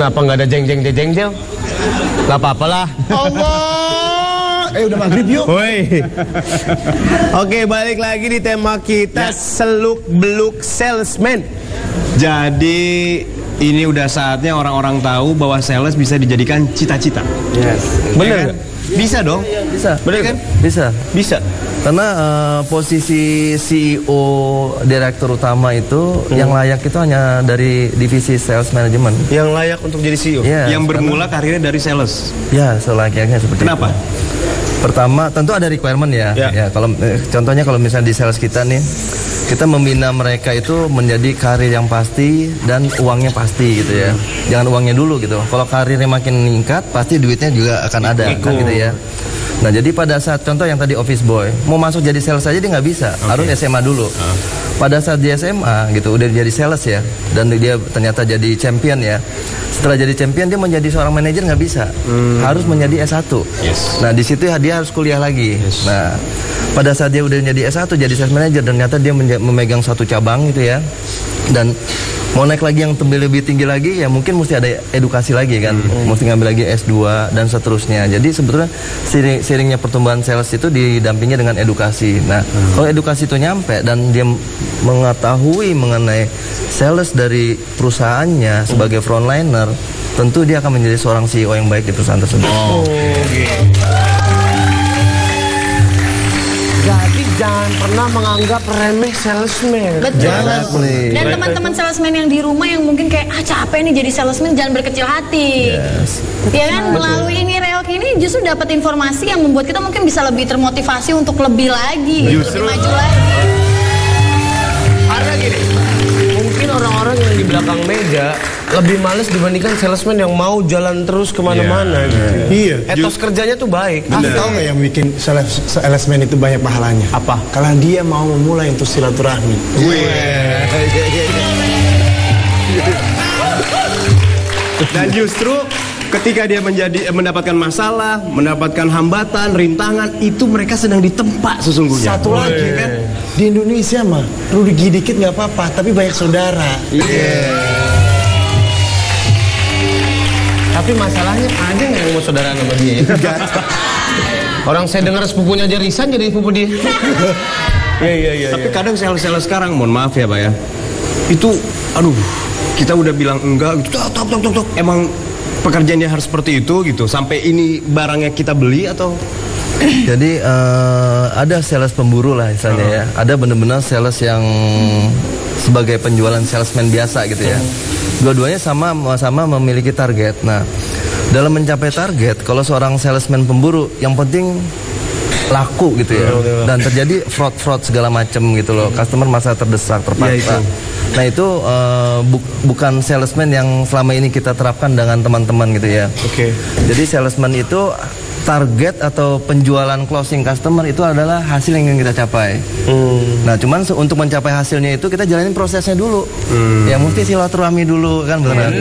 Kenapa nggak ada jeng-jeng-jeng-jeng? Gak apa-apa lah. Allah. Udah maghrib yuk. Woi. Oke, balik lagi di tema kita seluk-beluk salesman. Jadi ini udah saatnya orang-orang tahu bahwa sales bisa dijadikan cita-cita. Yes. Bener. Bisa dong. Bisa. Bener kan? Bisa. Karena posisi CEO direktur utama itu yang layak itu hanya dari divisi sales management. Yang layak untuk jadi CEO. Ya, Yang bermula karirnya dari sales. Ya, selayaknya seperti Kenapa? itu. Pertama, tentu ada requirement ya. Ya, kalau contohnya kalau misalnya di sales kita nih, kita membina mereka itu menjadi karir yang pasti dan uangnya pasti gitu ya. Jangan uangnya dulu gitu. Kalau karirnya makin meningkat, pasti duitnya juga akan ada kan gitu ya. Nah, jadi pada saat contoh yang tadi office boy mau masuk jadi sales aja dia nggak bisa, harus SMA dulu. Pada saat di SMA gitu udah jadi sales ya, dan dia ternyata jadi champion ya. Setelah jadi champion dia menjadi seorang manajer nggak bisa, harus menjadi S1. Nah, di situ dia harus kuliah lagi. Nah, pada saat dia udah jadi S1 jadi sales manager dan ternyata dia memegang satu cabang gitu ya. Dan mau naik lagi yang lebih tinggi lagi ya mungkin mesti ada edukasi lagi kan, mesti ngambil lagi S2 dan seterusnya. Jadi sebetulnya seringnya pertumbuhan sales itu didampingi dengan edukasi. Nah, kalau edukasi itu nyampe dan dia mengetahui mengenai sales dari perusahaannya sebagai frontliner, tentu dia akan menjadi seorang CEO yang baik di perusahaan tersebut. Jadi jangan pernah menganggap remeh salesman. Betul. Dan teman-teman salesman yang di rumah yang mungkin kayak capek nih jadi salesman, jangan berkecil hati. Ya kan, melalui ini Reok ini justru dapat informasi yang membuat kita mungkin bisa lebih termotivasi untuk lebih lagi, lebih maju lagi. Karena gini, mungkin orang-orang yang di belakang meja lebih males dibandingkan salesman yang mau jalan terus kemana-mana gitu. Iya. Etos kerjanya tuh baik. Tahu nggak yang bikin salesman itu banyak pahalanya? Apa? Karena dia mau memulai untuk silaturahmi. Dan justru ketika dia mendapatkan masalah, mendapatkan hambatan, rintangan, itu mereka sedang ditempa sesungguhnya. Satu lagi kan, di Indonesia mah rugi dikit nggak apa-apa, tapi banyak saudara. Tapi masalahnya ada nggak yang mau saudara sama dia? Orang saya dengar sepupunya aja resign jadi sepupu dia. Tapi kadang sales-sales sekarang, mohon maaf ya Pak ya, itu aduh, kita udah bilang enggak gitu, tok. Emang pekerjaannya harus seperti itu gitu, sampai ini barangnya kita beli atau? Jadi ada sales pemburu lah istilahnya ya. Ada benar-benar sales yang sebagai penjualan salesman biasa gitu ya. Dua-duanya sama memiliki target. Nah, dalam mencapai target, kalau seorang salesman pemburu, yang penting laku gitu ya. Dan terjadi fraud segala macam gitu loh. Customer merasa terdesak, terpaksa. Nah, itu bukan salesman yang selama ini kita terapkan dengan teman-teman gitu ya. Jadi salesman itu target atau penjualan closing customer itu adalah hasil yang ingin kita capai. Nah, cuman untuk mencapai hasilnya itu kita jalanin prosesnya dulu. Ya mesti silaturahmi dulu kan, benar.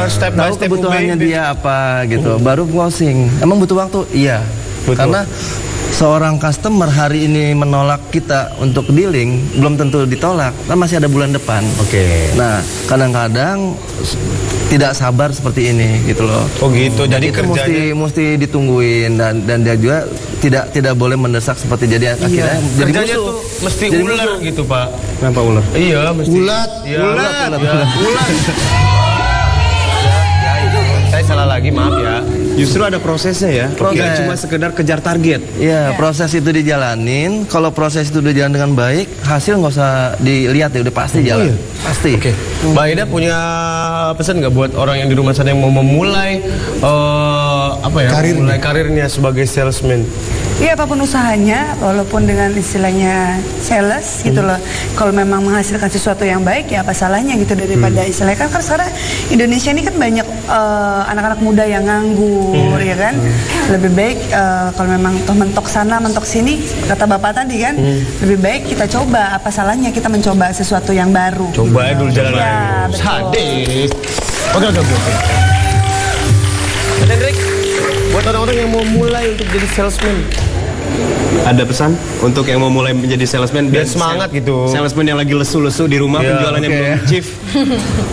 Step by step kebutuhannya dia apa gitu. Baru closing. Emang butuh waktu? Iya. Karena seorang customer hari ini menolak kita untuk dealing, belum tentu ditolak, kan masih ada bulan depan. Nah, kadang-kadang tidak sabar seperti ini gitu loh. Jadi itu mesti ditungguin dan dia juga tidak boleh mendesak seperti jadi akhirnya jadi kerjanya tuh mesti ular gitu Pak. Kenapa ular? Iya, mesti Ulat. Saya salah lagi, maaf ya. Justru ada prosesnya ya. Nggak cuma sekedar kejar target. Iya, proses itu dijalanin. Kalau proses itu dijalan dengan baik, hasil nggak usah dilihat ya, udah pasti jalan. Pasti. Mbak Ida punya pesan nggak buat orang yang di rumah sana yang mau memulai memulai karirnya sebagai salesman? Iya, apapun usahanya, walaupun dengan istilahnya sales gitu loh. Kalau memang menghasilkan sesuatu yang baik, ya apa salahnya gitu daripada istilahnya kan sekarang Indonesia ini kan banyak anak-anak muda yang nganggur, ya kan. Lebih baik kalau memang toh mentok sana, mentok sini, kata Bapak tadi kan, lebih baik kita coba. Apa salahnya kita mencoba sesuatu yang baru? Coba dulu jalan ya, betul. Sadis. Oke. Hendrik, buat orang-orang yang mau mulai untuk jadi salesman, Ada pesan untuk yang mau mulai menjadi salesman biar semangat gitu. Salesman yang lagi lesu-lesu di rumah penjualannya belum chief.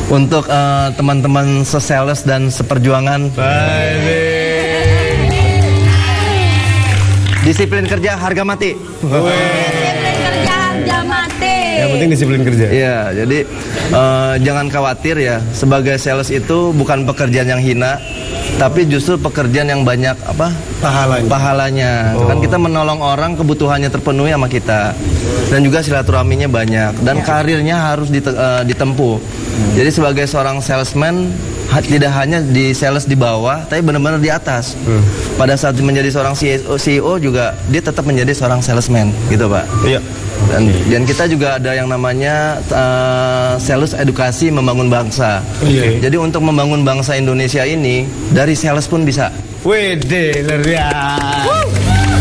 Untuk teman-teman sesales dan seperjuangan. Disiplin kerja harga mati. Disiplin kerja harga mati. Yang penting disiplin kerja. Iya, jadi jangan khawatir ya. Sebagai sales itu bukan pekerjaan yang hina, tapi justru pekerjaan yang banyak pahalanya. Kan kita menolong orang, kebutuhannya terpenuhi sama kita, dan juga silaturahminya banyak, dan karirnya harus ditempuh. Jadi sebagai seorang salesman tidak hanya di sales di bawah, tapi benar-benar di atas. Pada saat menjadi seorang CEO juga dia tetap menjadi seorang salesman, gitu Pak. Iya. Dan kita juga ada yang namanya sales edukasi membangun bangsa. Jadi untuk membangun bangsa Indonesia ini dari sales pun bisa. Wede, luar biasa.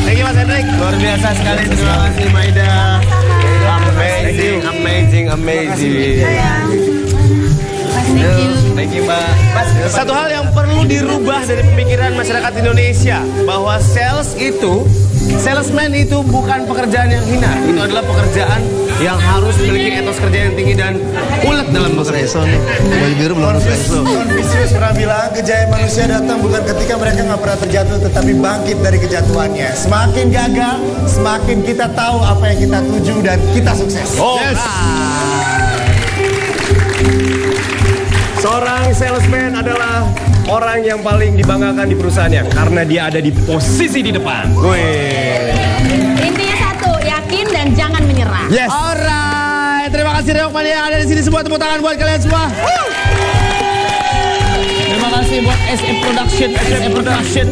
Thank you Mas Hendrik, luar biasa sekali. Terima kasih Maida. Amazing. Thank you Mbak. Satu hal yang perlu dirubah dari pemikiran masyarakat Indonesia, bahwa salesman itu bukan pekerjaan yang hina. Itu adalah pekerjaan yang harus memiliki etos kerja yang tinggi dan ulet dalam bekerja. Confucius pernah bilang, kejayaan manusia datang bukan ketika mereka nggak pernah terjatuh, tetapi bangkit dari kejatuhannya. Semakin gagal, semakin kita tahu apa yang kita tuju dan kita sukses. Seorang salesman adalah orang yang paling dibanggakan di perusahaannya karena dia ada di posisi di depan. Intinya satu, yakin dan jangan menyerah. Yes. Alright, terima kasih Reok Mania yang ada di sini. Sebuah tepuk tangan buat kalian semua. Terima kasih buat SM Production.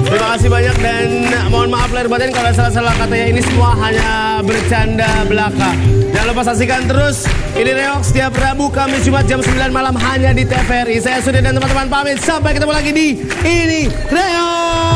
Terima kasih banyak dan mohon maaf lahir batin kalau salah-salah katanya. Ini semua hanya bercanda belaka. Jangan lupa saksikan terus ini Reok setiap Rabu, Kamis, Jumat jam 9 malam hanya di TVRI. Saya Sudi dan teman-teman pamit. Sampai ketemu lagi di Ini Reok.